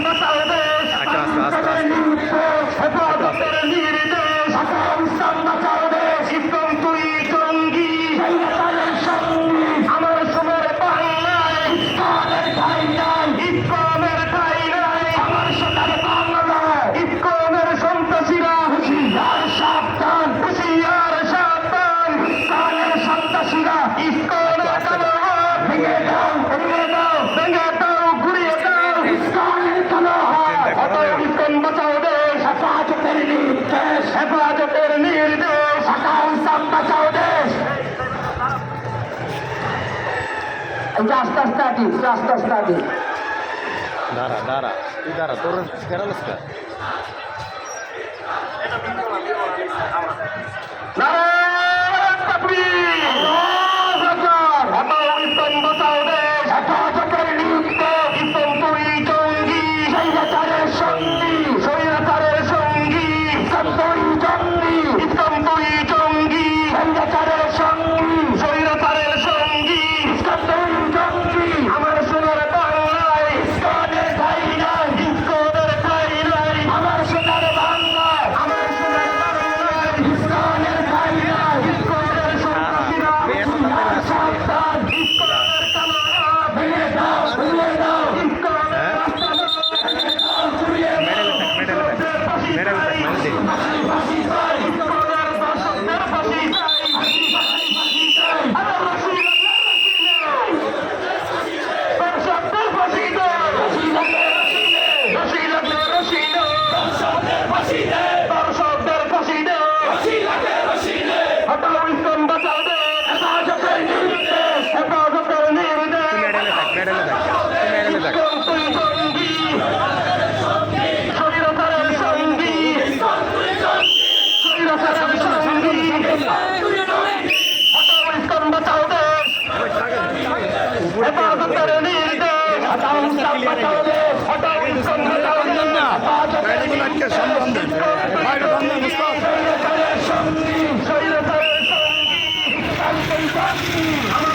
বাঁচাও দেশ হেফাজতের নির্দেশ ইসলাম বাঁচাও দেশ ইসলাম তুই জঙ্গি আমার সোনার বাংলায় ইসলামের ঠাই নাই ইসলামের ঠাই নাই আমার সোনার বাংলায় ইসলামের সন্ত্রাসীরা হুঁশিয়ার সাবধান হুঁশিয়ার সাবধান ইসলামের সন্ত্রাসীরা ইসলামের কালো হাত ভেঙে দাও ভেঙে দাও ভেঙে দাও ঘুরিয়ে দাও ইসলামের কালো হাত হটাও ইসলাম বাঁচাও দেশ হেফাজতের নির্দেশ হেফাজতের নির্দেশ হটাও ইসলাম বাঁচাও দেশ আস্তে আস্তে আটি আস্তে আস্তে আটি দাঁড়া দাঁড়া তুই দাঁড়া তোর কেরালস কা নারায়ণ তাকবীর আল্লাহু আকবার হটাও ইসলাম বাঁচাও দেশ হেফাজতের নির্দেশ ইসলাম তুই জঙ্গি স্বৈরাচারের সঙ্গী স্বৈরাচারের সঙ্গী ইসলাম তুই জঙ্গি ইসলাম তুই জঙ্গি স্বৈরাচারের সঙ্গী স্বৈরাচারের সঙ্গী ইসলাম তুই জঙ্গি আমার সোনার বাংলায় ইসলামের ঠাই নাই ইসলামের ঠাই নাই আমার সোনার বাংলায় আমার সোনার বাংলায় ইসলামের ঠাই নাই ইসলামের সন্ত্রাসীরা সাবধান ইসলামের কালো হাত ভেঙে দাও ভেঙে দাও ইসলামের ফাঁসি চাই ইসলামের বাসনের ফাঁসি চাই আরে ফাঁসি দর্শকদের ফাঁসি দাও ফাঁসি লাগলে রশি দাও দর্শকদের ফাঁসি দাও হটাও ইসলাম বাঁচাও দেশ হেফাজতের নির্দেশ হেফাজতের নির্দেশ ইসলাম তুই জঙ্গি স্বৈরাচারের সঙ্গী স্বৈরাচারের সঙ্গী হটাও ইসলাম বাঁচাও দেশ হেফাজতের নির্দেশ হটাও ইসলাম বাঁচাও দেশ হটাও ইসলাম বাঁচাও দেশ হেফাজতের নির্দেশ স্বৈরাচারের সঙ্গী স্বৈরাচারের সঙ্গী ইসলাম তুই জঙ্গি